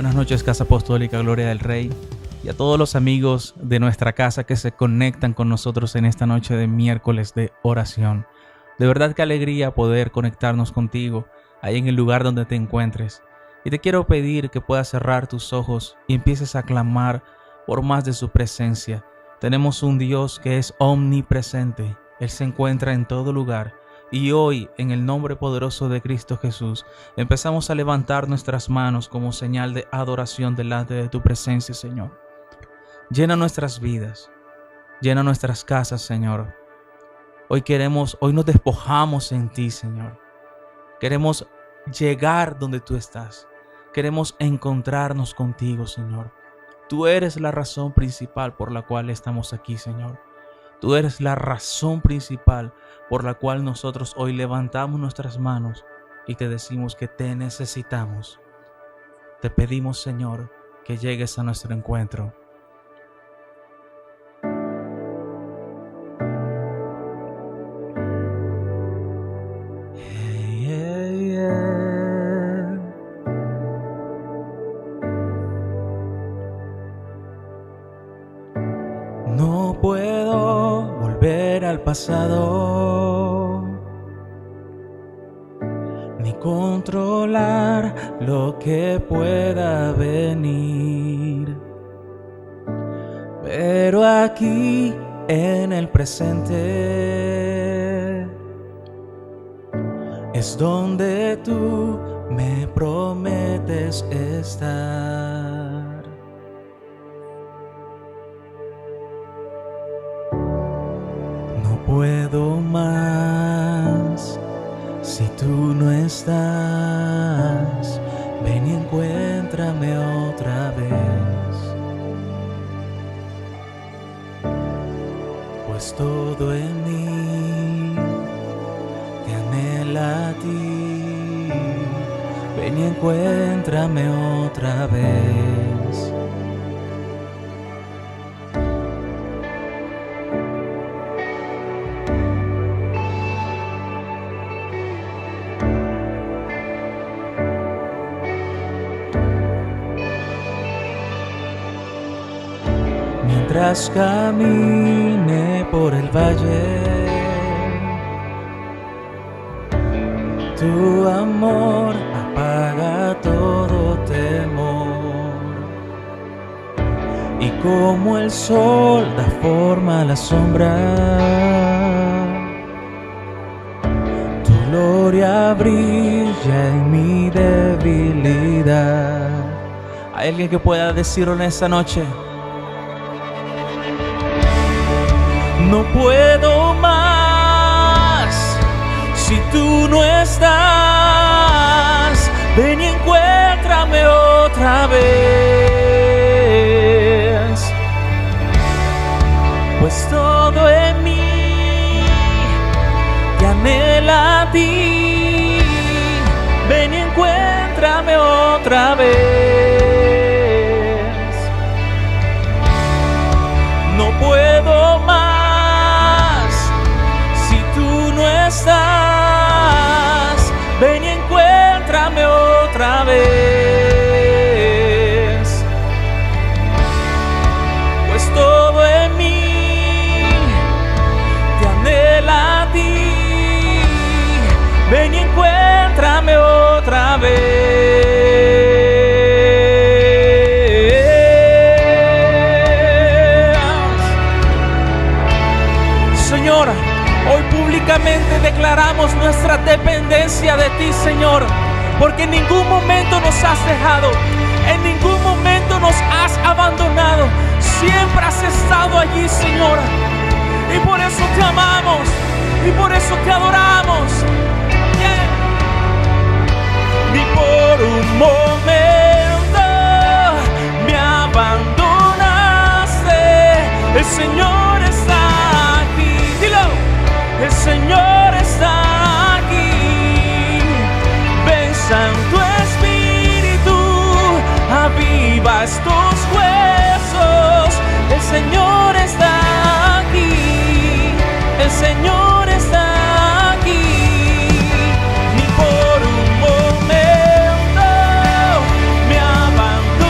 Buenas noches, Casa Apostólica Gloria del Rey, y a todos los amigos de nuestra casa que se conectan con nosotros en esta noche de miércoles de oración. De verdad qué alegría poder conectarnos contigo ahí en el lugar donde te encuentres. Y te quiero pedir que puedas cerrar tus ojos y empieces a clamar por más de su presencia. Tenemos un Dios que es omnipresente. Él se encuentra en todo lugar. Y hoy, en el nombre poderoso de Cristo Jesús, empezamos a levantar nuestras manos como señal de adoración delante de tu presencia, Señor. Llena nuestras vidas, llena nuestras casas, Señor. Hoy nos despojamos en ti, Señor. Queremos llegar donde tú estás. Queremos encontrarnos contigo, Señor. Tú eres la razón principal por la cual estamos aquí, Señor. Tú eres la razón principal por la cual nosotros hoy levantamos nuestras manos y te decimos que te necesitamos. Te pedimos, Señor, que llegues a nuestro encuentro. No puedo volver al pasado, ni controlar lo que pueda venir. Pero aquí en el presente es donde tú me prometes estar. No puedo más si tú no estás. Ven y encuéntrame otra vez, pues todo en mí te anhela a ti. Ven y encuéntrame otra vez. Mientras camine por el valle, tu amor apaga todo temor. Y como el sol da forma a la sombra, tu gloria brilla en mi debilidad. ¿Hay alguien que pueda decirlo en esta noche? No puedo más si tú no estás. Ven y encuéntrame otra vez, pues todo en mí te anhela a ti. Ven y encuéntrame otra vez. No puedo más estás. Ven y encuéntrame otra vez, pues todo en mí te anhela a ti. Ven y encuéntrame otra vez. Señor, hoy públicamente declaramos nuestra dependencia de ti, Señor, porque en ningún momento nos has dejado, en ningún momento nos has abandonado. Siempre has estado allí, Señor, y por eso te amamos y por eso te adoramos. Ni por un momento me abandonaste. El Señor está aquí. Dilo. El Señor está aquí. Ven, Santo Espíritu, aviva estos huesos. El Señor está aquí. El Señor está aquí. Ni por un momento me abandonaste.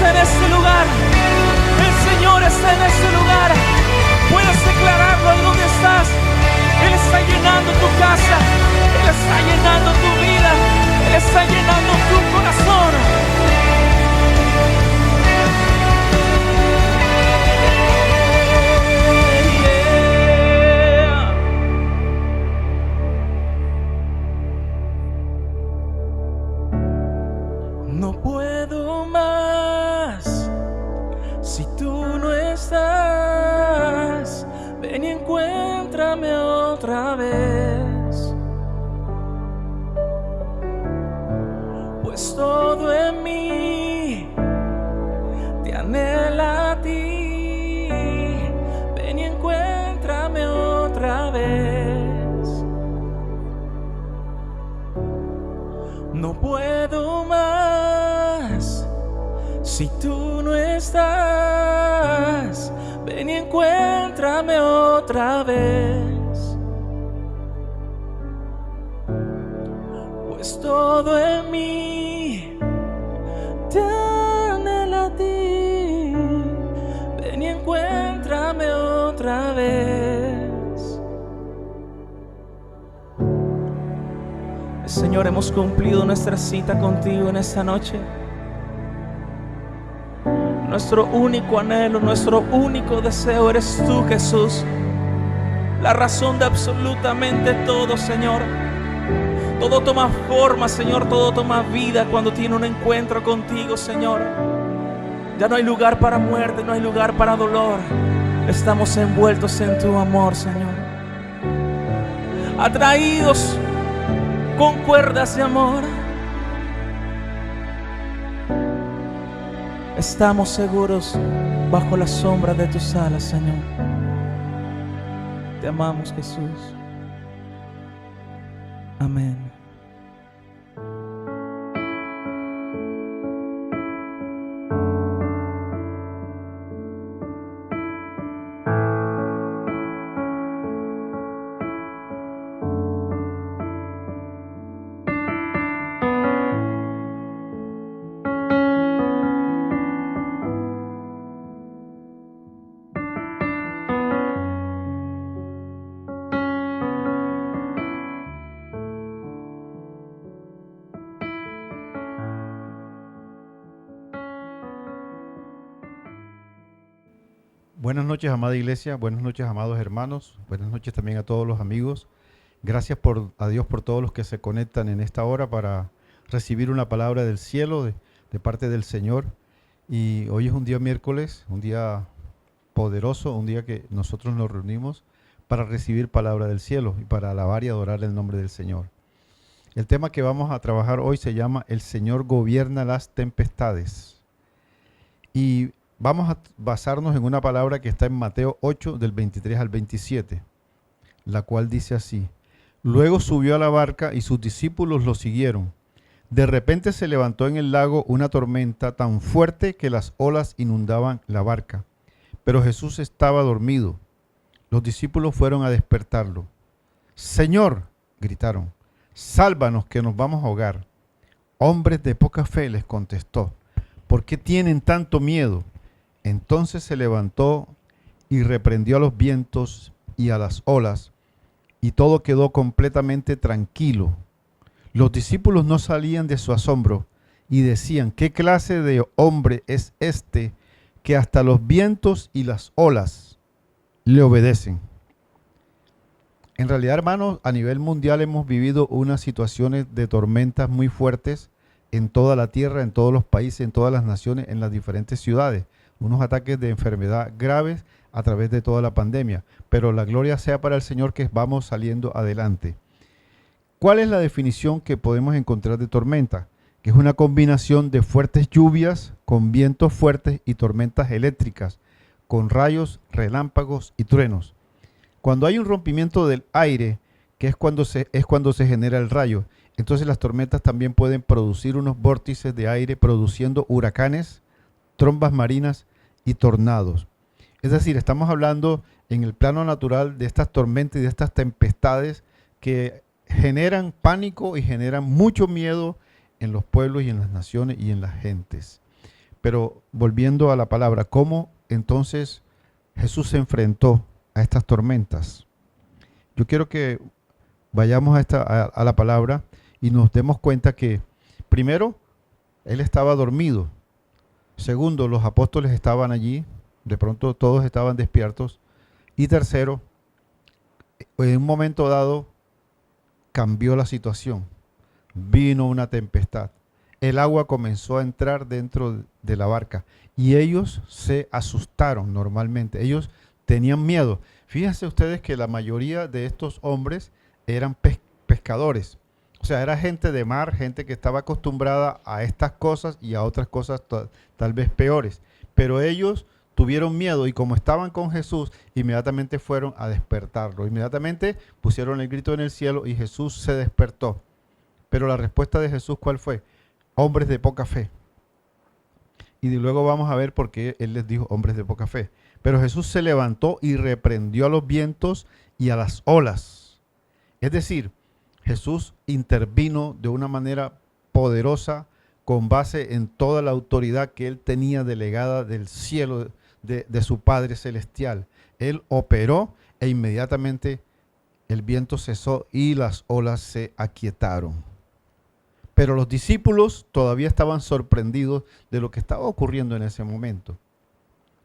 está en este lugar. El Señor está en este lugar. Puedes declararlo ahí donde estás. Él está llenando tu casa. Él está llenando tu vida. Él está llenando tu corazón. No puedo más si tú no estás. Ven y encuéntrame otra vez, pues todo en mí te anhela a ti. Ven y encuéntrame otra vez. No puedo más si tú no estás. Ven y encuéntrame otra vez, pues todo en mí te anhela a ti. Ven y encuéntrame otra vez. Señor, hemos cumplido nuestra cita contigo en esta noche. Nuestro único anhelo, nuestro único deseo eres tú, Jesús. La razón de absolutamente todo, Señor. Todo toma forma, Señor, todo toma vida cuando tiene un encuentro contigo, Señor. Ya no hay lugar para muerte, no hay lugar para dolor. Estamos envueltos en tu amor, Señor. Atraídos con cuerdas de amor. Estamos seguros bajo la sombra de tus alas, Señor. Te amamos, Jesús. Amén. Buenas noches, amada iglesia, buenas noches, amados hermanos, buenas noches también a todos los amigos. Gracias a Dios por todos los que se conectan en esta hora para recibir una palabra del cielo de parte del Señor. Y hoy es un día miércoles, un día poderoso, un día que nosotros nos reunimos para recibir palabra del cielo y para alabar y adorar el nombre del Señor. El tema que vamos a trabajar hoy se llama El Señor gobierna las tempestades. Y vamos a basarnos en una palabra que está en Mateo 8, del 23 al 27, la cual dice así: Luego subió a la barca y sus discípulos lo siguieron. De repente se levantó en el lago una tormenta tan fuerte que las olas inundaban la barca. Pero Jesús estaba dormido. Los discípulos fueron a despertarlo. «Señor», gritaron, «sálvanos que nos vamos a ahogar». «Hombres de poca fe», les contestó, «¿por qué tienen tanto miedo?». Entonces se levantó y reprendió a los vientos y a las olas, y todo quedó completamente tranquilo. Los discípulos no salían de su asombro y decían: ¿qué clase de hombre es este que hasta los vientos y las olas le obedecen? En realidad, hermanos, a nivel mundial hemos vivido unas situaciones de tormentas muy fuertes en toda la tierra, en todos los países, en todas las naciones, en las diferentes ciudades. Unos ataques de enfermedad graves a través de toda la pandemia. Pero la gloria sea para el Señor que vamos saliendo adelante. ¿Cuál es la definición que podemos encontrar de tormenta? Que es una combinación de fuertes lluvias con vientos fuertes y tormentas eléctricas, con rayos, relámpagos y truenos. Cuando hay un rompimiento del aire, que es cuando se genera el rayo, entonces las tormentas también pueden producir unos vórtices de aire produciendo huracanes, trombas marinas y tornados. Es decir, estamos hablando en el plano natural de estas tormentas y de estas tempestades que generan pánico y generan mucho miedo en los pueblos y en las naciones y en las gentes. Pero volviendo a la palabra, ¿cómo entonces Jesús se enfrentó a estas tormentas? Yo quiero que vayamos a la palabra y nos demos cuenta que, primero, él estaba dormido. Segundo, los apóstoles estaban allí. De pronto todos estaban despiertos. Y tercero, en un momento dado cambió la situación. Vino una tempestad. El agua comenzó a entrar dentro de la barca y ellos se asustaron normalmente. Ellos tenían miedo. Fíjense ustedes que la mayoría de estos hombres eran pescadores. O sea, era gente de mar, gente que estaba acostumbrada a estas cosas y a otras cosas tal vez peores. Pero ellos tuvieron miedo y como estaban con Jesús, inmediatamente fueron a despertarlo. Inmediatamente pusieron el grito en el cielo y Jesús se despertó. Pero la respuesta de Jesús, ¿cuál fue? Hombres de poca fe. Y luego vamos a ver por qué él les dijo hombres de poca fe. Pero Jesús se levantó y reprendió a los vientos y a las olas. Es decir, Jesús intervino de una manera poderosa con base en toda la autoridad que él tenía delegada del cielo de su Padre Celestial. Él operó e inmediatamente el viento cesó y las olas se aquietaron. Pero los discípulos todavía estaban sorprendidos de lo que estaba ocurriendo en ese momento.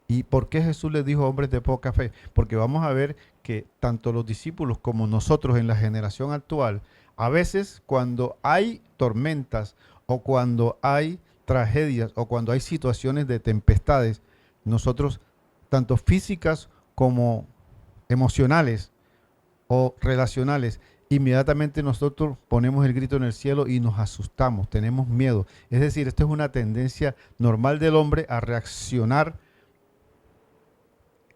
¿Y por qué Jesús les dijo hombres de poca fe? Porque vamos a ver que tanto los discípulos como nosotros en la generación actual, a veces cuando hay tormentas o cuando hay tragedias o cuando hay situaciones de tempestades, nosotros, tanto físicas como emocionales o relacionales, inmediatamente nosotros ponemos el grito en el cielo y nos asustamos, tenemos miedo. Es decir, esto es una tendencia normal del hombre a reaccionar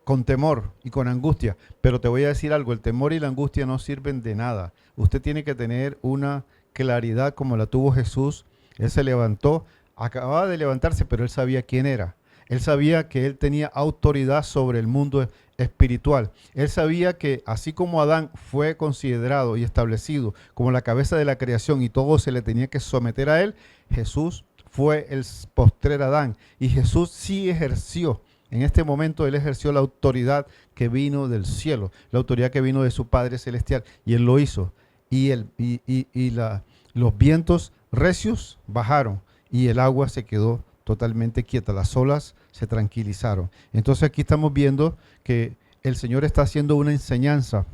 con temor y con angustia. Pero te voy a decir algo, el temor y la angustia no sirven de nada. Usted tiene que tener una claridad como la tuvo Jesús. Él se levantó, acababa de levantarse, pero él sabía quién era. Él sabía que él tenía autoridad sobre el mundo espiritual. Él sabía que así como Adán fue considerado y establecido como la cabeza de la creación y todo se le tenía que someter a él, Jesús fue el postrer Adán. Y Jesús sí ejerció. En este momento él ejerció la autoridad que vino del cielo, la autoridad que vino de su Padre Celestial. Y él lo hizo. Los vientos recios bajaron y el agua se quedó totalmente quieta, las olas se tranquilizaron. Entonces aquí estamos viendo que el Señor está haciendo una enseñanza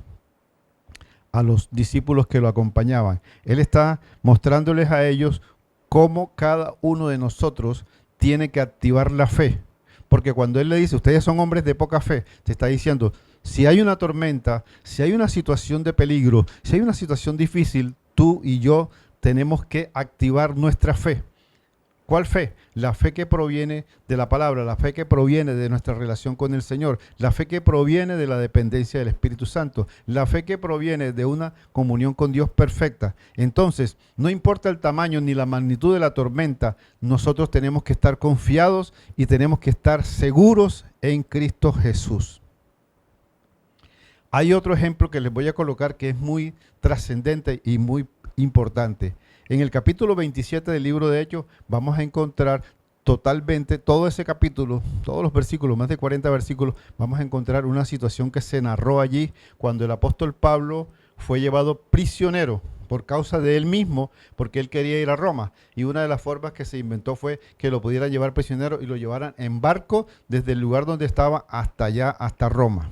a los discípulos que lo acompañaban. Él está mostrándoles a ellos cómo cada uno de nosotros tiene que activar la fe. Porque cuando Él le dice, ustedes son hombres de poca fe, te está diciendo, si hay una tormenta, si hay una situación de peligro, si hay una situación difícil, tú y yo tenemos que activar nuestra fe. ¿Cuál fe? La fe que proviene de la palabra, la fe que proviene de nuestra relación con el Señor, la fe que proviene de la dependencia del Espíritu Santo, la fe que proviene de una comunión con Dios perfecta. Entonces, no importa el tamaño ni la magnitud de la tormenta, nosotros tenemos que estar confiados y tenemos que estar seguros en Cristo Jesús. Hay otro ejemplo que les voy a colocar que es muy trascendente y muy importante. En el capítulo 27 del libro de Hechos vamos a encontrar totalmente todo ese capítulo, todos los versículos, más de 40 versículos, vamos a encontrar una situación que se narró allí cuando el apóstol Pablo fue llevado prisionero por causa de él mismo, porque él quería ir a Roma. Y una de las formas que se inventó fue que lo pudieran llevar prisionero y lo llevaran en barco desde el lugar donde estaba hasta allá, hasta Roma.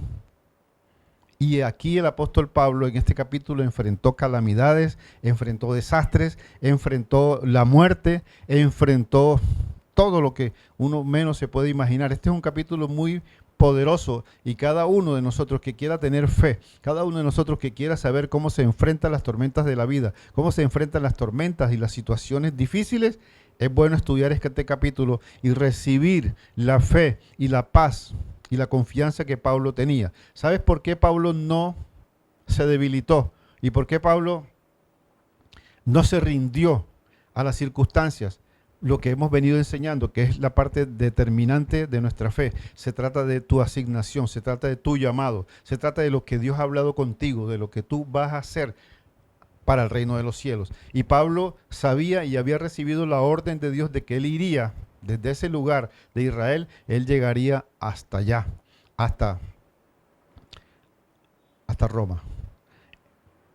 Y aquí el apóstol Pablo en este capítulo enfrentó calamidades, enfrentó desastres, enfrentó la muerte, enfrentó todo lo que uno menos se puede imaginar. Este es un capítulo muy poderoso y cada uno de nosotros que quiera tener fe, cada uno de nosotros que quiera saber cómo se enfrentan las tormentas de la vida, cómo se enfrentan las tormentas y las situaciones difíciles, es bueno estudiar este capítulo y recibir la fe y la paz y la confianza que Pablo tenía. ¿Sabes por qué Pablo no se debilitó? ¿Y por qué Pablo no se rindió a las circunstancias? Lo que hemos venido enseñando, que es la parte determinante de nuestra fe. Se trata de tu asignación, se trata de tu llamado, se trata de lo que Dios ha hablado contigo, de lo que tú vas a hacer para el reino de los cielos. Y Pablo sabía y había recibido la orden de Dios de que él iría Desde ese lugar de Israel, él llegaría hasta allá, hasta, hasta Roma.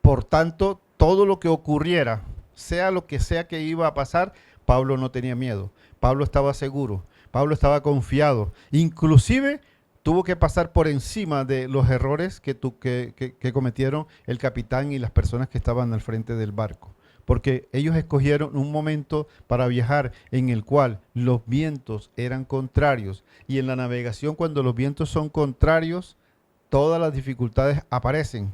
Por tanto, todo lo que ocurriera, sea lo que sea que iba a pasar, Pablo no tenía miedo. Pablo estaba seguro. Pablo estaba confiado. Inclusive tuvo que pasar por encima de los errores que cometieron el capitán y las personas que estaban al frente del barco. Porque ellos escogieron un momento para viajar en el cual los vientos eran contrarios. Y en la navegación, cuando los vientos son contrarios, todas las dificultades aparecen.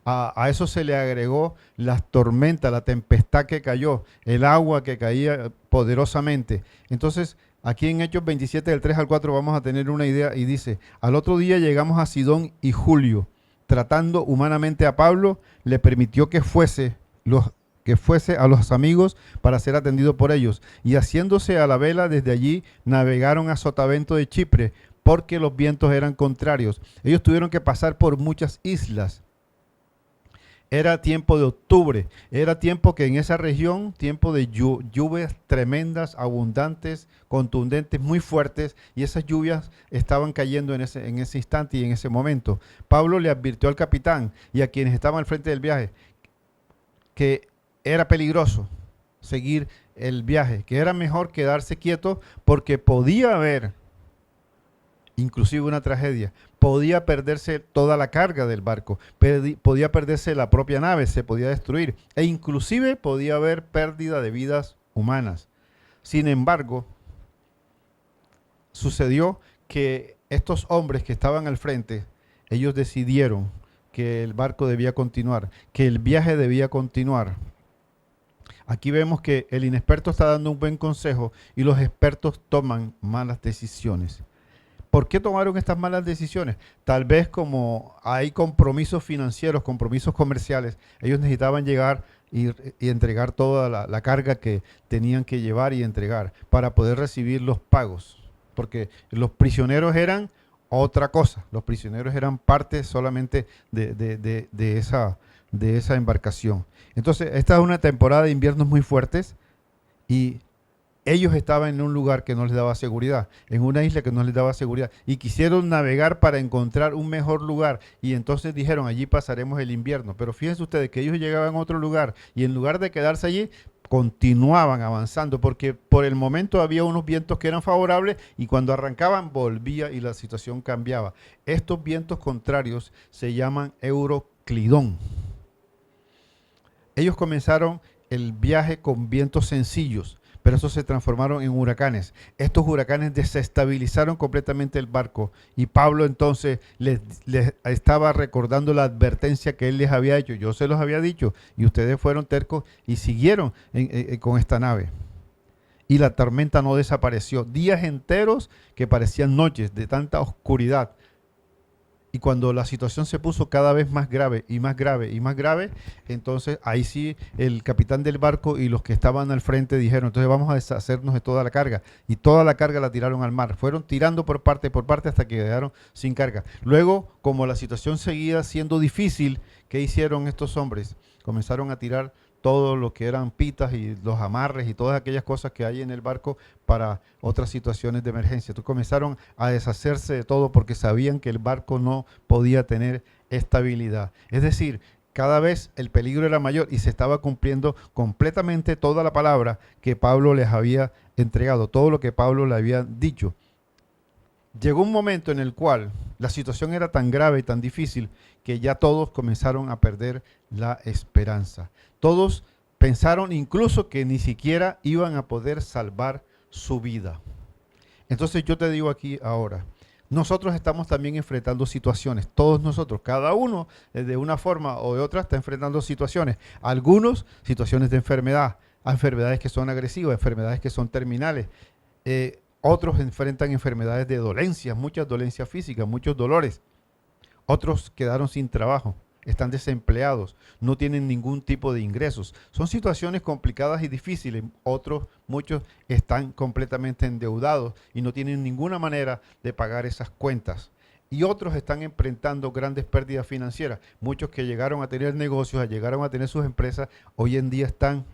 A eso se le agregó las tormentas, la tempestad que cayó, el agua que caía poderosamente. Entonces, aquí en Hechos 27, del 3 al 4, vamos a tener una idea y dice, al otro día llegamos a Sidón y Julio, tratando humanamente a Pablo, le permitió que fuese a los amigos para ser atendido por ellos. Y haciéndose a la vela desde allí, navegaron a Sotavento de Chipre, porque los vientos eran contrarios. Ellos tuvieron que pasar por muchas islas. Era tiempo de octubre, era tiempo que en esa región, tiempo de lluvias tremendas, abundantes, contundentes, muy fuertes, y esas lluvias estaban cayendo en ese instante y en ese momento. Pablo le advirtió al capitán y a quienes estaban al frente del viaje que era peligroso seguir el viaje, que era mejor quedarse quieto porque podía haber inclusive una tragedia. Podía perderse toda la carga del barco, podía perderse la propia nave, se podía destruir e inclusive podía haber pérdida de vidas humanas. Sin embargo, sucedió que estos hombres que estaban al frente, ellos decidieron que el barco debía continuar, que el viaje debía continuar. Aquí vemos que el inexperto está dando un buen consejo y los expertos toman malas decisiones. ¿Por qué tomaron estas malas decisiones? Tal vez como hay compromisos financieros, compromisos comerciales, ellos necesitaban llegar y entregar toda la carga que tenían que llevar y entregar para poder recibir los pagos. Porque los prisioneros eran otra cosa, los prisioneros eran parte solamente de esa embarcación. Entonces, esta es una temporada de inviernos muy fuertes y ellos estaban en un lugar que no les daba seguridad, en una isla que no les daba seguridad, y quisieron navegar para encontrar un mejor lugar, y entonces dijeron, allí pasaremos el invierno. Pero fíjense ustedes que ellos llegaban a otro lugar, y en lugar de quedarse allí, continuaban avanzando, porque por el momento había unos vientos que eran favorables, y cuando arrancaban volvía y la situación cambiaba. Estos vientos contrarios se llaman Euroclidón. Ellos comenzaron el viaje con vientos sencillos, pero esos se transformaron en huracanes. Estos huracanes desestabilizaron completamente el barco y Pablo entonces les estaba recordando la advertencia que él les había hecho. Yo se los había dicho y ustedes fueron tercos y siguieron con esta nave. Y la tormenta no desapareció. Días enteros que parecían noches de tanta oscuridad. Y cuando la situación se puso cada vez más grave y más grave y más grave, entonces ahí sí el capitán del barco y los que estaban al frente dijeron, entonces vamos a deshacernos de toda la carga. Y toda la carga la tiraron al mar. Fueron tirando por parte hasta que quedaron sin carga. Luego, como la situación seguía siendo difícil, ¿qué hicieron estos hombres? Comenzaron a tirar todo lo que eran pitas y los amarres y todas aquellas cosas que hay en el barco para otras situaciones de emergencia. Entonces comenzaron a deshacerse de todo porque sabían que el barco no podía tener estabilidad. Es decir, cada vez el peligro era mayor y se estaba cumpliendo completamente toda la palabra que Pablo les había entregado, todo lo que Pablo le había dicho. Llegó un momento en el cual la situación era tan grave y tan difícil que ya todos comenzaron a perder la esperanza. Todos pensaron incluso que ni siquiera iban a poder salvar su vida. Entonces yo te digo aquí ahora, nosotros estamos también enfrentando situaciones, todos nosotros, cada uno de una forma o de otra está enfrentando situaciones. Algunos situaciones de enfermedad, enfermedades que son agresivas, enfermedades que son terminales. Otros enfrentan enfermedades de dolencias, muchas dolencias físicas, muchos dolores. Otros quedaron sin trabajo, están desempleados, no tienen ningún tipo de ingresos. Son situaciones complicadas y difíciles. Muchos están completamente endeudados y no tienen ninguna manera de pagar esas cuentas. Y otros están enfrentando grandes pérdidas financieras. Muchos que llegaron a tener negocios, llegaron a tener sus empresas, hoy en día están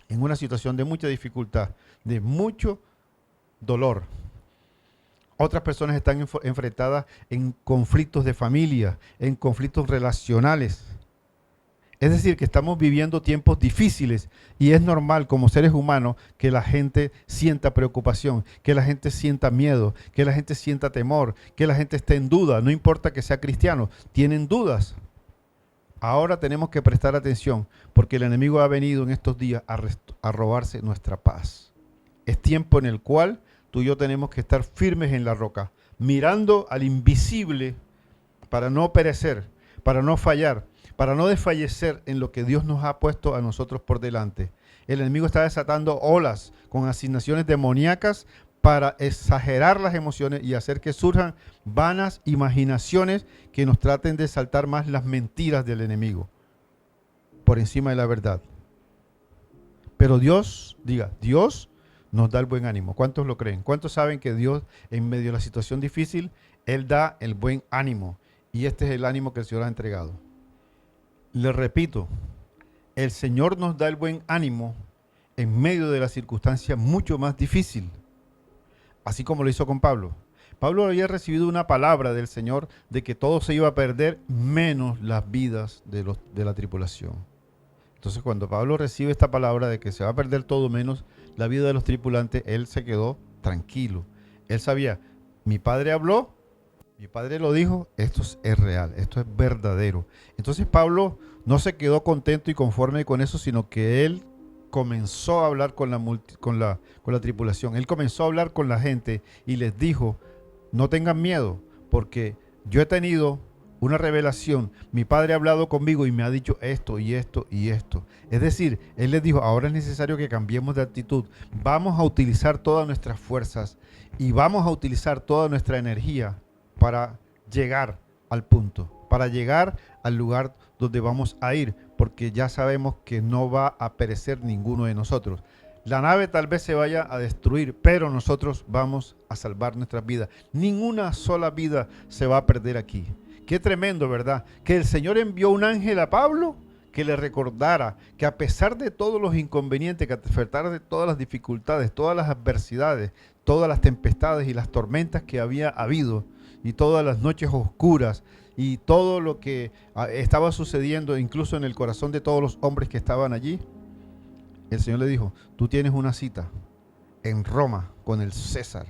en una situación de mucha dificultad, de mucho dolor. Otras personas están enfrentadas en conflictos de familia, en conflictos relacionales. Es decir, que estamos viviendo tiempos difíciles y es normal como seres humanos que la gente sienta preocupación, que la gente sienta miedo, que la gente sienta temor, que la gente esté en duda. No importa que sea cristiano, tienen dudas. Ahora tenemos que prestar atención porque el enemigo ha venido en estos días a robarse nuestra paz. Es tiempo en el cual tú y yo tenemos que estar firmes en la roca, mirando al invisible para no perecer, para no fallar, para no desfallecer en lo que Dios nos ha puesto a nosotros por delante. El enemigo está desatando olas con asignaciones demoníacas para exagerar las emociones y hacer que surjan vanas imaginaciones que nos traten de saltar más las mentiras del enemigo por encima de la verdad. Pero Dios nos da el buen ánimo. ¿Cuántos lo creen? ¿Cuántos saben que Dios, en medio de la situación difícil, Él da el buen ánimo? Y este es el ánimo que el Señor ha entregado. Les repito, el Señor nos da el buen ánimo en medio de la circunstancia mucho más difícil, así como lo hizo con Pablo. Pablo había recibido una palabra del Señor de que todo se iba a perder menos las vidas de la tripulación. Entonces, cuando Pablo recibe esta palabra de que se va a perder todo menos la vida de los tripulantes, él se quedó tranquilo. Él sabía, mi padre habló, mi padre lo dijo, esto es real, esto es verdadero. Entonces Pablo no se quedó contento y conforme con eso, sino que él comenzó a hablar con la tripulación. Él comenzó a hablar con la gente y les dijo, no tengan miedo, porque yo he tenido una revelación. Mi padre ha hablado conmigo y me ha dicho esto y esto y esto. Es decir, él les dijo, ahora es necesario que cambiemos de actitud. Vamos a utilizar todas nuestras fuerzas y vamos a utilizar toda nuestra energía para llegar al punto, para llegar al lugar donde vamos a ir, porque ya sabemos que no va a perecer ninguno de nosotros. La nave tal vez se vaya a destruir, pero nosotros vamos a salvar nuestras vidas. Ninguna sola vida se va a perder aquí. Qué tremendo, ¿verdad? Que el Señor envió un ángel a Pablo que le recordara que a pesar de todos los inconvenientes, que a pesar de todas las dificultades, todas las adversidades, todas las tempestades y las tormentas que había habido, y todas las noches oscuras y todo lo que estaba sucediendo incluso en el corazón de todos los hombres que estaban allí, el Señor le dijo, tú tienes una cita en Roma con el César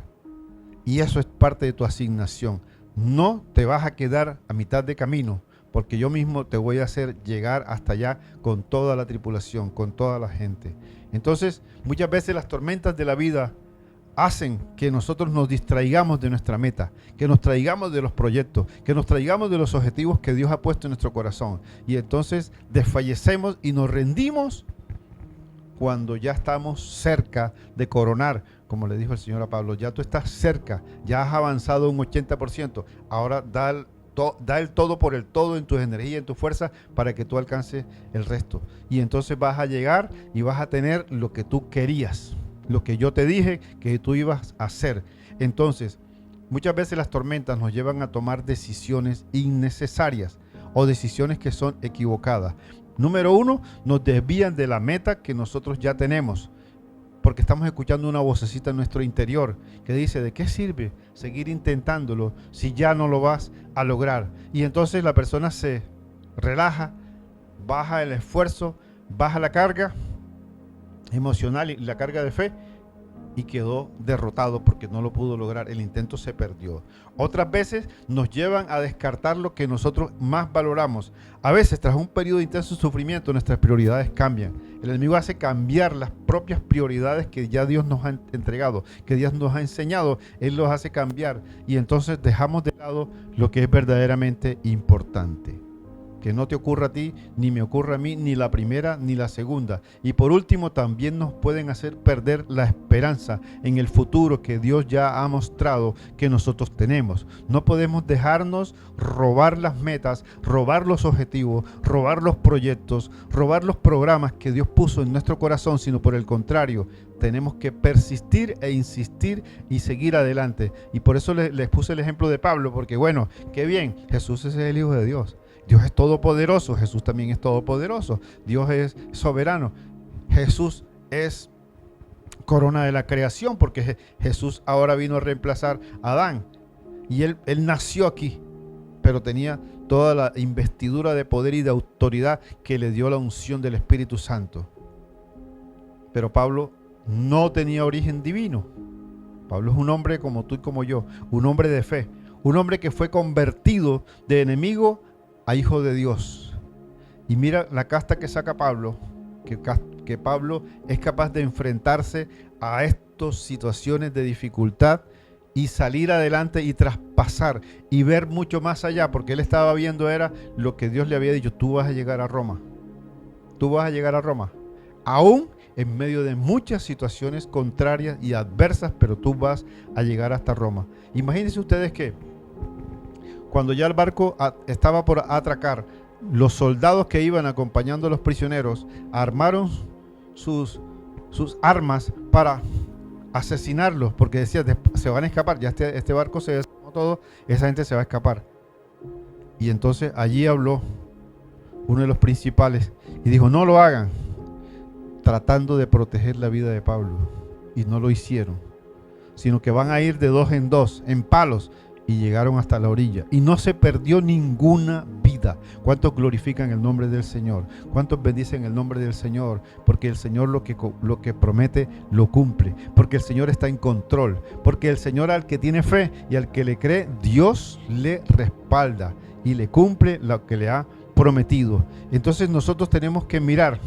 y eso es parte de tu asignación. No te vas a quedar a mitad de camino porque yo mismo te voy a hacer llegar hasta allá con toda la tripulación, con toda la gente. Entonces, muchas veces las tormentas de la vida hacen que nosotros nos distraigamos de nuestra meta, que nos traigamos de los proyectos, que nos traigamos de los objetivos que Dios ha puesto en nuestro corazón. Y entonces desfallecemos y nos rendimos cuando ya estamos cerca de coronar, como le dijo el Señor a Pablo, ya tú estás cerca, ya has avanzado un 80%, ahora da el todo por el todo en tus energías, en tu fuerza, para que tú alcances el resto. Y entonces vas a llegar y vas a tener lo que tú querías, lo que yo te dije que tú ibas a hacer. Entonces, muchas veces las tormentas nos llevan a tomar decisiones innecesarias o decisiones que son equivocadas. Número uno, nos desvían de la meta que nosotros ya tenemos, porque estamos escuchando una vocecita en nuestro interior que dice, ¿de qué sirve seguir intentándolo si ya no lo vas a lograr? Y entonces la persona se relaja, baja el esfuerzo, baja la carga emocional y la carga de fe y quedó derrotado porque no lo pudo lograr, el intento se perdió. Otras veces nos llevan a descartar lo que nosotros más valoramos. A veces tras un periodo de intenso sufrimiento nuestras prioridades cambian. El enemigo hace cambiar las propias prioridades que ya Dios nos ha entregado, que Dios nos ha enseñado, Él los hace cambiar y entonces dejamos de lado lo que es verdaderamente importante. Que no te ocurra a ti, ni me ocurra a mí, ni la primera, ni la segunda. Y por último, también nos pueden hacer perder la esperanza en el futuro que Dios ya ha mostrado que nosotros tenemos. No podemos dejarnos robar las metas, robar los objetivos, robar los proyectos, robar los programas que Dios puso en nuestro corazón, sino por el contrario, tenemos que persistir e insistir y seguir adelante. Y por eso les puse el ejemplo de Pablo, porque bueno, qué bien, Jesús es el Hijo de Dios. Dios es todopoderoso, Jesús también es todopoderoso. Dios es soberano. Jesús es corona de la creación, porque Jesús ahora vino a reemplazar a Adán. Y él nació aquí, pero tenía toda la investidura de poder y de autoridad que le dio la unción del Espíritu Santo. Pero Pablo no tenía origen divino. Pablo es un hombre como tú y como yo, un hombre de fe, un hombre que fue convertido de enemigo a hijo de Dios. Y mira la casta que saca Pablo, que Pablo es capaz de enfrentarse a estas situaciones de dificultad y salir adelante y traspasar y ver mucho más allá, porque él estaba viendo era lo que Dios le había dicho: tú vas a llegar a Roma, tú vas a llegar a Roma, aún en medio de muchas situaciones contrarias y adversas, pero tú vas a llegar hasta Roma. Imagínense ustedes que cuando ya el barco estaba por atracar, los soldados que iban acompañando a los prisioneros armaron sus armas para asesinarlos, porque decían: se van a escapar, ya este barco se desarmó todo, esa gente se va a escapar. Y entonces allí habló uno de los principales y dijo: no lo hagan, tratando de proteger la vida de Pablo. Y no lo hicieron, sino que van a ir de dos en dos, en palos, y llegaron hasta la orilla. Y no se perdió ninguna vida. ¿Cuántos glorifican el nombre del Señor? ¿Cuántos bendicen el nombre del Señor? Porque el Señor lo que promete lo cumple. Porque el Señor está en control. Porque el Señor, al que tiene fe y al que le cree, Dios le respalda y le cumple lo que le ha prometido. Entonces nosotros tenemos que mirar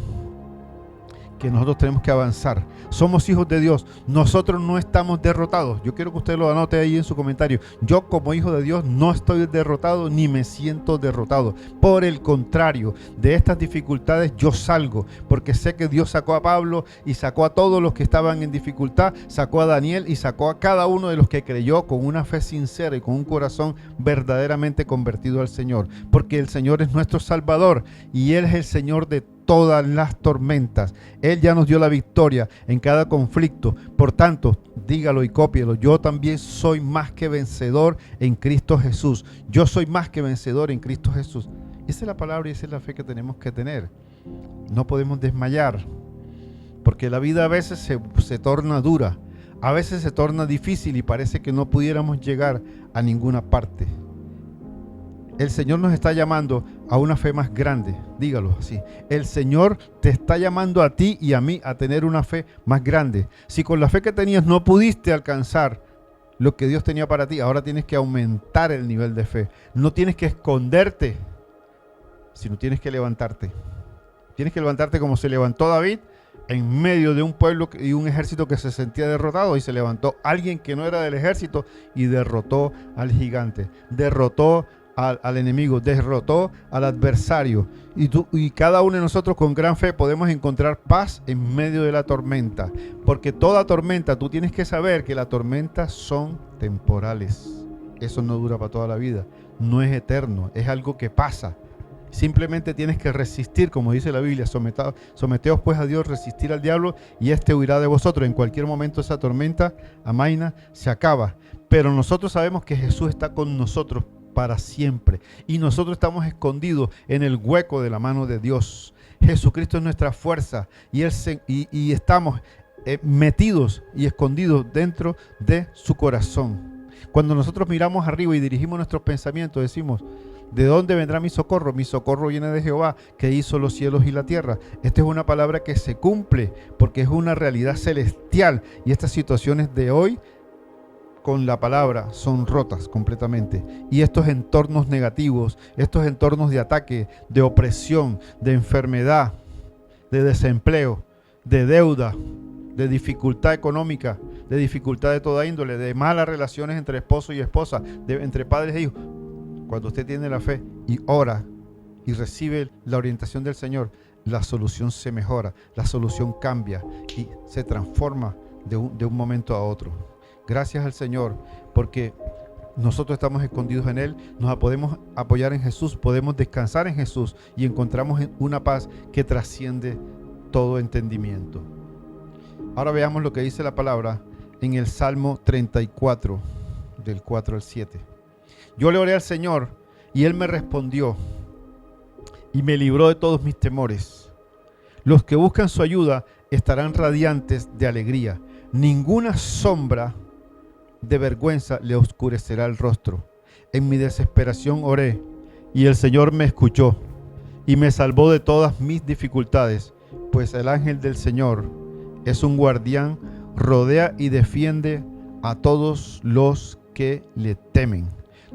que nosotros tenemos que avanzar. Somos hijos de Dios. Nosotros no estamos derrotados. Yo quiero que usted lo anote ahí en su comentario. Yo, como hijo de Dios, no estoy derrotado ni me siento derrotado. Por el contrario, de estas dificultades yo salgo, porque sé que Dios sacó a Pablo y sacó a todos los que estaban en dificultad, sacó a Daniel y sacó a cada uno de los que creyó con una fe sincera y con un corazón verdaderamente convertido al Señor. Porque el Señor es nuestro Salvador y Él es el Señor de todas las tormentas. Él ya nos dio la victoria en cada conflicto. Por tanto, dígalo y cópielo: yo también soy más que vencedor en Cristo Jesús. Yo soy más que vencedor en Cristo Jesús. Esa es la palabra y esa es la fe que tenemos que tener. No podemos desmayar, porque la vida a veces se torna dura, a veces se torna difícil y parece que no pudiéramos llegar a ninguna parte. El Señor nos está llamando a una fe más grande, dígalo así. El Señor te está llamando a ti y a mí a tener una fe más grande. Si con la fe que tenías no pudiste alcanzar lo que Dios tenía para ti, ahora tienes que aumentar el nivel de fe. No tienes que esconderte, sino tienes que levantarte. Tienes que levantarte como se levantó David en medio de un pueblo y un ejército que se sentía derrotado, y se levantó alguien que no era del ejército y derrotó al gigante, derrotó al enemigo, derrotó al adversario. Y cada uno de nosotros con gran fe podemos encontrar paz en medio de la tormenta, porque toda tormenta, tú tienes que saber que las tormentas son temporales. Eso no dura para toda la vida, no es eterno, es algo que pasa. Simplemente tienes que resistir, como dice la Biblia: someteos pues a Dios, resistir al diablo y éste huirá de vosotros. En cualquier momento esa tormenta amaina se acaba, pero nosotros sabemos que Jesús está con nosotros para siempre, y nosotros estamos escondidos en el hueco de la mano de Dios. Jesucristo es nuestra fuerza y estamos metidos y escondidos dentro de su corazón. Cuando nosotros miramos arriba y dirigimos nuestros pensamientos, decimos: ¿de dónde vendrá mi socorro? Mi socorro viene de Jehová, que hizo los cielos y la tierra. Esta es una palabra que se cumple, porque es una realidad celestial, y estas situaciones de hoy con la palabra son rotas completamente. Y estos entornos negativos, estos entornos de ataque, de opresión, de enfermedad, de desempleo, de deuda, de dificultad económica, de dificultad de toda índole, de malas relaciones entre esposo y esposa, entre padres e hijos. Cuando usted tiene la fe y ora y recibe la orientación del Señor, la solución se mejora, la solución cambia y se transforma de un momento a otro. Gracias al Señor, porque nosotros estamos escondidos en Él, nos podemos apoyar en Jesús, podemos descansar en Jesús y encontramos una paz que trasciende todo entendimiento. Ahora veamos lo que dice la palabra en el Salmo 34, del 4 al 7. Yo le oré al Señor y Él me respondió y me libró de todos mis temores. Los que buscan su ayuda estarán radiantes de alegría, Ninguna sombra de vergüenza le oscurecerá el rostro. En mi desesperación oré y el Señor me escuchó y me salvó de todas mis dificultades, pues el ángel del Señor es un guardián, rodea y defiende a todos los que le temen.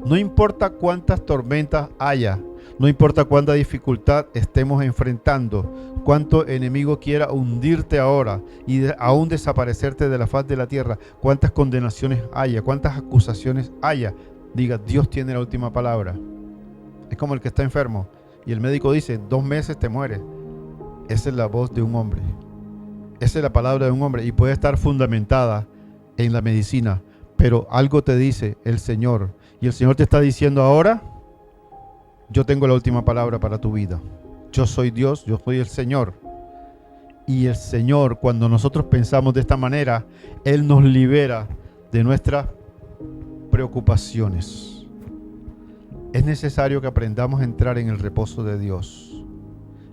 No importa cuántas tormentas haya, no importa cuánta dificultad estemos enfrentando, cuánto enemigo quiera hundirte ahora y aún desaparecerte de la faz de la tierra, cuántas condenaciones haya, cuántas acusaciones haya, diga, Dios tiene la última palabra. Es como el que está enfermo y el médico dice, 2 meses te mueres. Esa es la voz de un hombre. Esa es la palabra de un hombre y puede estar fundamentada en la medicina, pero algo te dice el Señor. Y el Señor te está diciendo ahora, yo tengo la última palabra para tu vida. Yo soy Dios, yo soy el Señor. Y el Señor, cuando nosotros pensamos de esta manera, Él nos libera de nuestras preocupaciones. Es necesario que aprendamos a entrar en el reposo de Dios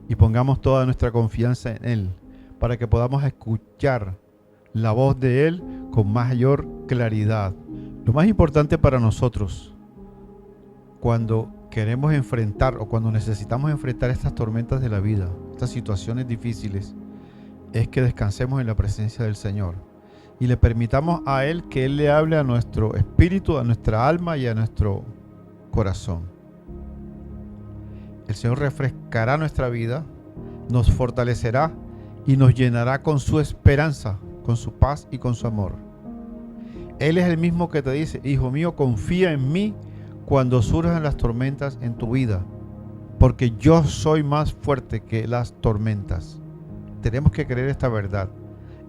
y pongamos toda nuestra confianza en Él para que podamos escuchar la voz de Él con mayor claridad. Lo más importante para nosotros cuando queremos enfrentar o cuando necesitamos enfrentar estas tormentas de la vida, estas situaciones difíciles, es que descansemos en la presencia del Señor y le permitamos a Él que Él le hable a nuestro espíritu, a nuestra alma y a nuestro corazón. El Señor refrescará nuestra vida, nos fortalecerá y nos llenará con su esperanza, con su paz y con su amor. Él es el mismo que te dice, hijo mío, confía en mí cuando surjan las tormentas en tu vida, porque yo soy más fuerte que las tormentas. Tenemos que creer esta verdad.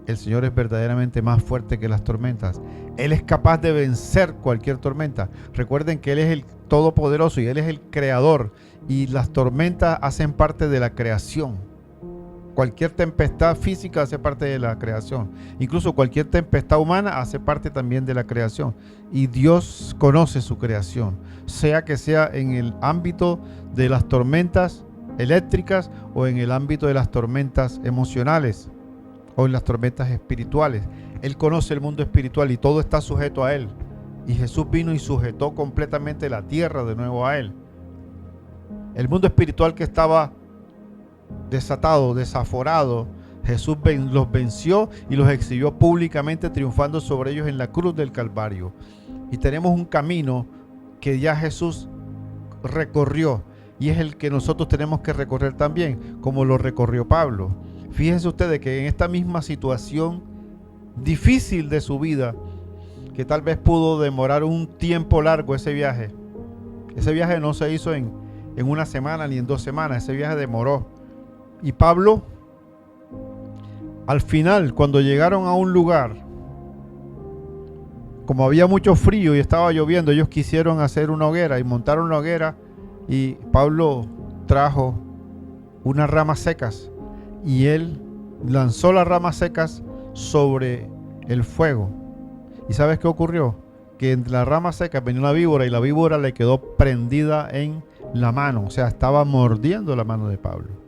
El Señor es verdaderamente más fuerte que las tormentas. Él es capaz de vencer cualquier tormenta. Recuerden que Él es el Todopoderoso y Él es el Creador, y las tormentas hacen parte de la creación. Cualquier tempestad física hace parte de la creación. Incluso cualquier tempestad humana hace parte también de la creación. Y Dios conoce su creación, sea que sea en el ámbito de las tormentas eléctricas o en el ámbito de las tormentas emocionales o en las tormentas espirituales. Él conoce el mundo espiritual y todo está sujeto a Él. Y Jesús vino y sujetó completamente la tierra de nuevo a Él. El mundo espiritual que estaba desatado, desaforado, Jesús los venció y los exhibió públicamente, triunfando sobre ellos en la cruz del Calvario. Y tenemos un camino que ya Jesús recorrió y es el que nosotros tenemos que recorrer también, como lo recorrió Pablo. Fíjense ustedes que en esta misma situación difícil de su vida, que tal vez pudo demorar un tiempo largo ese viaje no se hizo en una semana ni en 2 semanas, ese viaje demoró. Y Pablo, al final, cuando llegaron a un lugar, como había mucho frío y estaba lloviendo, ellos quisieron hacer una hoguera y montaron una hoguera, y Pablo trajo unas ramas secas y él lanzó las ramas secas sobre el fuego. ¿Y sabes qué ocurrió? Que entre las ramas secas venía una víbora y la víbora le quedó prendida en la mano, o sea, estaba mordiendo la mano de Pablo.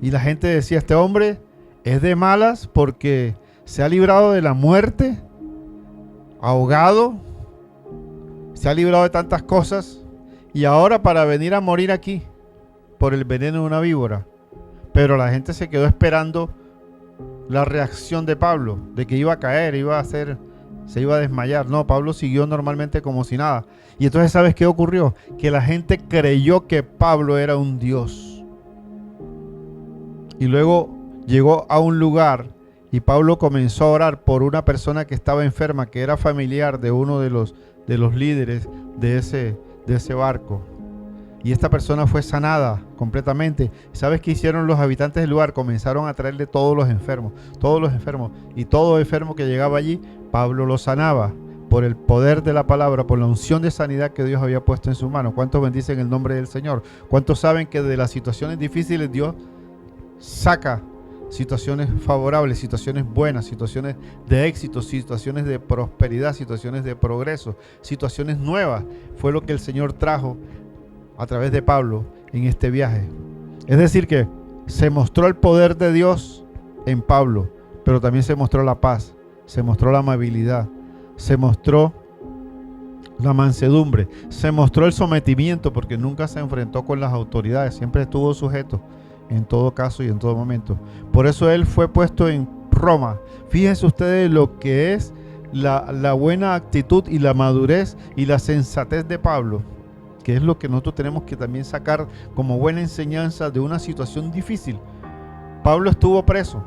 Y la gente decía, este hombre es de malas porque se ha librado de la muerte, ahogado, se ha librado de tantas cosas y ahora para venir a morir aquí por el veneno de una víbora. Pero la gente se quedó esperando la reacción de Pablo, de que iba a caer, se iba a desmayar. No, Pablo siguió normalmente como si nada. Y entonces, ¿sabes qué ocurrió? Que la gente creyó que Pablo era un dios. Y luego llegó a un lugar y Pablo comenzó a orar por una persona que estaba enferma, que era familiar de uno de los líderes de ese barco. Y esta persona fue sanada completamente. ¿Sabes qué hicieron los habitantes del lugar? Comenzaron a traerle todos los enfermos. Y todo enfermo que llegaba allí, Pablo lo sanaba por el poder de la palabra, por la unción de sanidad que Dios había puesto en su mano. ¿Cuántos bendicen el nombre del Señor? ¿Cuántos saben que de las situaciones difíciles Dios saca situaciones favorables, situaciones buenas, situaciones de éxito, situaciones de prosperidad, situaciones de progreso, situaciones nuevas? Fue lo que el Señor trajo a través de Pablo en este viaje. Es decir que se mostró el poder de Dios en Pablo, pero también se mostró la paz, se mostró la amabilidad, se mostró la mansedumbre, se mostró el sometimiento, porque nunca se enfrentó con las autoridades, siempre estuvo sujeto en todo caso y en todo momento. Por eso él fue puesto en Roma. Fíjense ustedes lo que es la buena actitud y la madurez y la sensatez de Pablo, que es lo que nosotros tenemos que también sacar como buena enseñanza de una situación difícil. Pablo estuvo preso,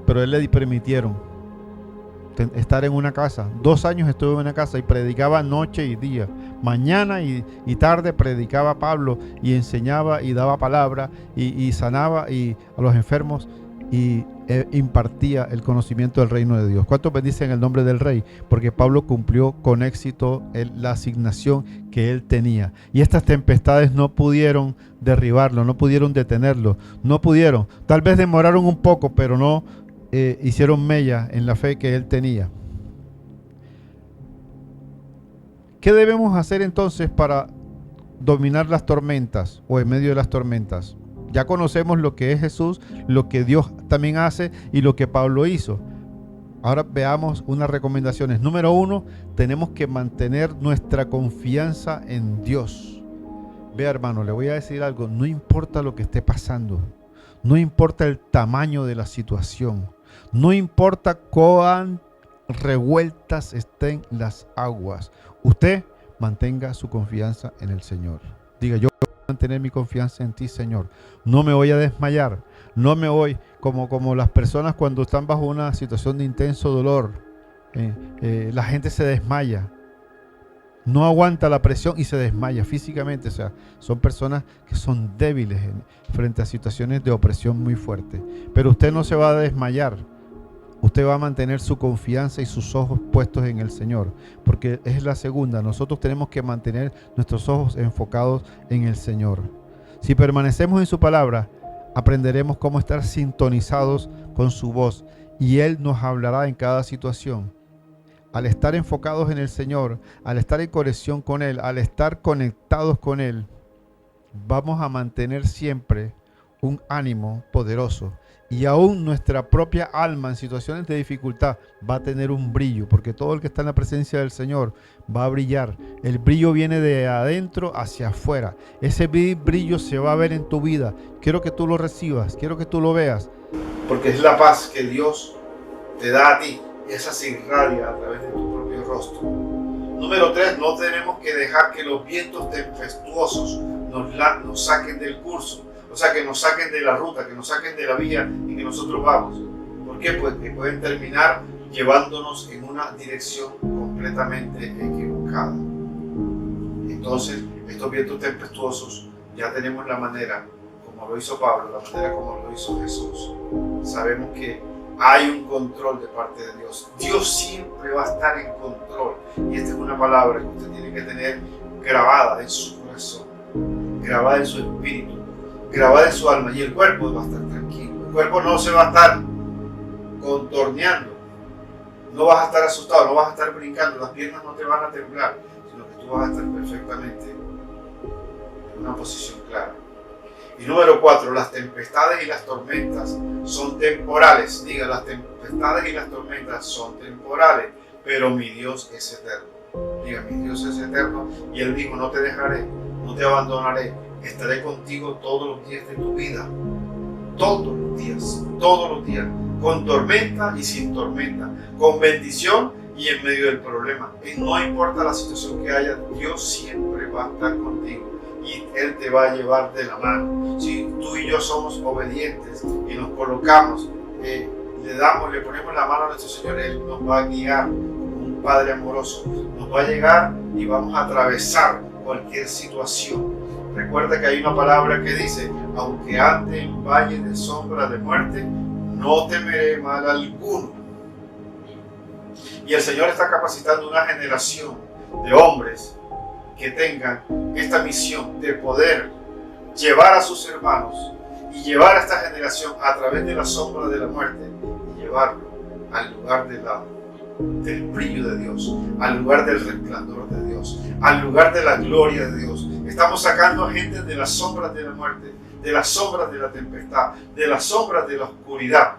pero él le permitieron estar en una casa. 2 años estuvo en una casa y predicaba noche y día, mañana y tarde predicaba Pablo y enseñaba y daba palabra y sanaba a los enfermos y impartía el conocimiento del reino de Dios. ¿Cuántos bendicen el nombre del Rey? Porque Pablo cumplió con éxito la asignación que él tenía. Y estas tempestades no pudieron derribarlo, no pudieron detenerlo, no pudieron. Tal vez demoraron un poco, pero no hicieron mella en la fe que él tenía. ¿Qué debemos hacer entonces para dominar las tormentas o en medio de las tormentas? Ya conocemos lo que es Jesús, lo que Dios también hace y lo que Pablo hizo. Ahora veamos unas recomendaciones. Número 1, tenemos que mantener nuestra confianza en Dios. Vea, hermano, le voy a decir algo. No importa lo que esté pasando, no importa el tamaño de la situación, no importa cuán revueltas estén las aguas, usted mantenga su confianza en el Señor. Diga, yo voy a mantener mi confianza en ti, Señor. No me voy a desmayar, no me voy como las personas cuando están bajo una situación de intenso dolor. La gente se desmaya, no aguanta la presión y se desmaya físicamente. O sea, son personas que son débiles frente a situaciones de opresión muy fuerte. Pero usted no se va a desmayar. Usted va a mantener su confianza y sus ojos puestos en el Señor, porque es la segunda. Nosotros tenemos que mantener nuestros ojos enfocados en el Señor. Si permanecemos en su palabra, aprenderemos cómo estar sintonizados con su voz y Él nos hablará en cada situación. Al estar enfocados en el Señor, al estar en conexión con Él, al estar conectados con Él, vamos a mantener siempre un ánimo poderoso. Y aún nuestra propia alma en situaciones de dificultad va a tener un brillo, porque todo el que está en la presencia del Señor va a brillar. El brillo viene de adentro hacia afuera. Ese brillo se va a ver en tu vida. Quiero que tú lo recibas, quiero que tú lo veas. Porque es la paz que Dios te da a ti. Y esa se irradia a través de tu propio rostro. Número 3, no tenemos que dejar que los vientos tempestuosos nos saquen del curso. O sea, que nos saquen de la ruta, que nos saquen de la vía en que nosotros vamos. ¿Por qué? Pues que pueden terminar llevándonos en una dirección completamente equivocada. Entonces, estos vientos tempestuosos, ya tenemos la manera, como lo hizo Pablo, la manera como lo hizo Jesús. Sabemos que hay un control de parte de Dios. Dios siempre va a estar en control. Y esta es una palabra que usted tiene que tener grabada en su corazón, grabada en su espíritu, grabada en su alma, y el cuerpo va a estar tranquilo. El cuerpo no se va a estar contorneando, no vas a estar asustado, no vas a estar brincando, las piernas no te van a temblar, sino que tú vas a estar perfectamente en una posición clara. Y número 4, las tempestades y las tormentas son temporales. Diga, las tempestades y las tormentas son temporales, pero mi Dios es eterno. Diga, mi Dios es eterno, y Él dijo, no te dejaré, no te abandonaré, estaré contigo todos los días de tu vida. Todos los días, con tormenta y sin tormenta, con bendición y en medio del problema. Y no importa la situación que haya, Dios siempre va a estar contigo y Él te va a llevar de la mano. Si tú y yo somos obedientes y nos colocamos, le ponemos la mano a nuestro Señor, Él nos va a guiar como un Padre amoroso. Nos va a llegar y vamos a atravesar cualquier situación. Recuerda que hay una palabra que dice, aunque ande en valle de sombra de muerte, no temeré mal alguno. Y el Señor está capacitando una generación de hombres que tengan esta misión de poder llevar a sus hermanos y llevar a esta generación a través de la sombra de la muerte y llevarlo al lugar del brillo de Dios, al lugar del resplandor de Dios, al lugar de la gloria de Dios. Estamos sacando a gente de las sombras de la muerte, de las sombras de la tempestad, de las sombras de la oscuridad,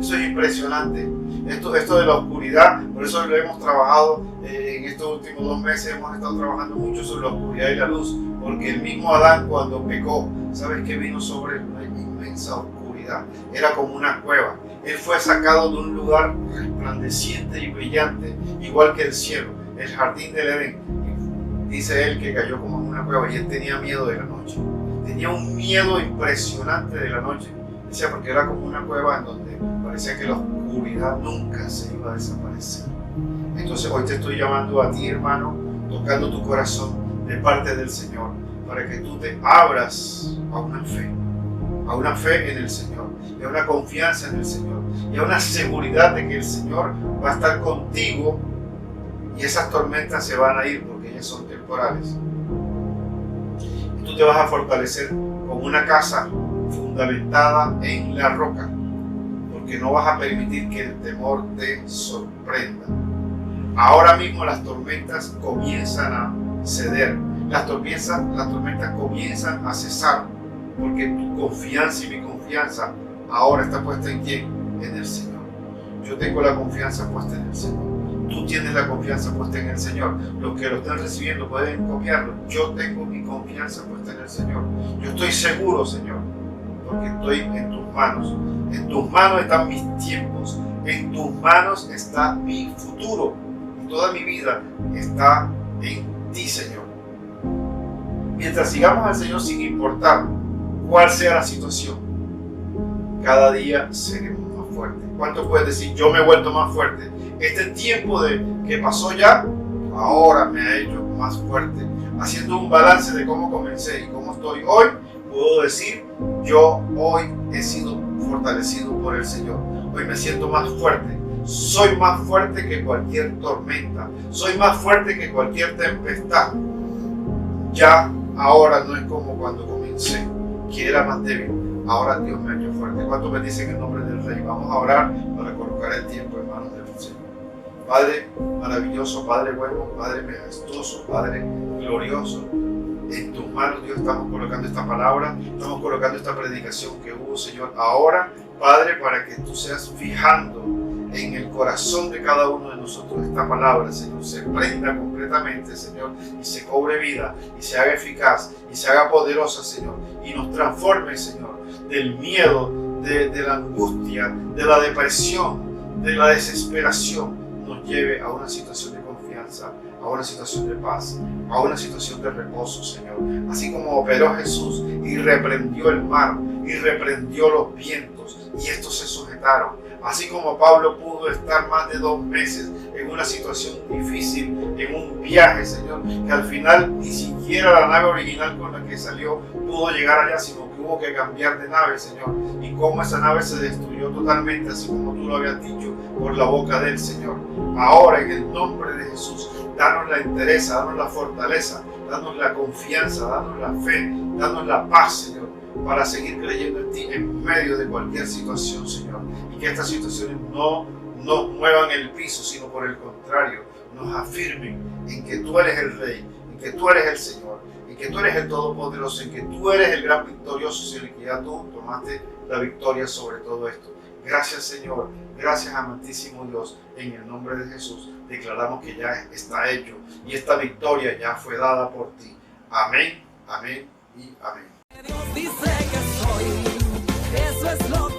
Eso es impresionante. Esto de la oscuridad, por eso lo hemos trabajado en estos últimos 2 meses, hemos estado trabajando mucho sobre la oscuridad y la luz, porque el mismo Adán cuando pecó, ¿sabes qué vino sobre él? Una inmensa oscuridad, era como una cueva. Él fue sacado de un lugar resplandeciente y brillante, igual que el cielo, el jardín del Edén. Dice él que cayó como en una cueva y él tenía miedo de la noche. Tenía un miedo impresionante de la noche. Decía, porque era como una cueva en donde parecía que la oscuridad nunca se iba a desaparecer. Entonces hoy te estoy llamando a ti, hermano, tocando tu corazón de parte del Señor, para que tú te abras a una fe en el Señor, y a una confianza en el Señor, y a una seguridad de que el Señor va a estar contigo y esas tormentas se van a ir porque ellas son temporales. Y tú te vas a fortalecer como una casa fundamentada en la roca, porque no vas a permitir que el temor te sorprenda. Ahora mismo las tormentas comienzan a ceder, las tormentas comienzan a cesar, porque tu confianza y mi confianza ahora está puesta en ¿quién? En el Señor. Yo tengo la confianza puesta en el Señor. Tú tienes la confianza puesta en el Señor. Los que lo están recibiendo pueden copiarlo. Yo tengo mi confianza puesta en el Señor. Yo estoy seguro, Señor, porque estoy en tus manos. En tus manos están mis tiempos. En tus manos está mi futuro. Y toda mi vida está en ti, Señor. Mientras sigamos al Señor sin importar cuál sea la situación, cada día seremos más fuertes. ¿Cuánto puedes decir? Yo me he vuelto más fuerte. Este tiempo que pasó ya, ahora me ha hecho más fuerte. Haciendo un balance de cómo comencé y cómo estoy hoy, puedo decir, yo hoy he sido fortalecido por el Señor. Hoy me siento más fuerte. Soy más fuerte que cualquier tormenta. Soy más fuerte que cualquier tempestad. Ya ahora no es como cuando comencé, que era más débil. Ahora Dios me ha hecho fuerte. ¿Cuántos bendicen el nombre del Rey? Vamos a orar para colocar el tiempo en manos del Señor. Padre maravilloso, Padre bueno, Padre majestuoso, Padre glorioso. En tus manos, Dios, estamos colocando esta palabra, estamos colocando esta predicación que hubo, Señor. Ahora, Padre, para que tú seas fijando en el corazón de cada uno de nosotros esta palabra, Señor, se prenda completamente, Señor, y se cobre vida, y se haga eficaz, y se haga poderosa, Señor, y nos transforme, Señor, del miedo, de la angustia, de la depresión, de la desesperación, nos lleve a una situación de confianza, a una situación de paz, a una situación de reposo, Señor. Así como operó Jesús y reprendió el mar, y reprendió los vientos, y estos se sujetaron. Así como Pablo pudo estar más de 2 meses en una situación difícil, en un viaje, Señor, que al final ni siquiera la nave original con la que salió pudo llegar allá, sino que hubo que cambiar de nave, Señor. Y cómo esa nave se destruyó totalmente, así como tú lo habías dicho, por la boca del Señor. Ahora, en el nombre de Jesús, danos la entereza, danos la fortaleza, danos la confianza, danos la fe, danos la paz, Señor, para seguir creyendo en ti en medio de cualquier situación, Señor. Y que estas situaciones no nos muevan el piso, sino por el contrario, nos afirmen en que tú eres el Rey, en que tú eres el Señor, en que tú eres el Todopoderoso, en que tú eres el gran victorioso, Señor, y que ya tú tomaste la victoria sobre todo esto. Gracias, Señor. Gracias, amantísimo Dios. En el nombre de Jesús declaramos que ya está hecho y esta victoria ya fue dada por ti. Amén, amén y amén. Dios dice que soy, eso es lo que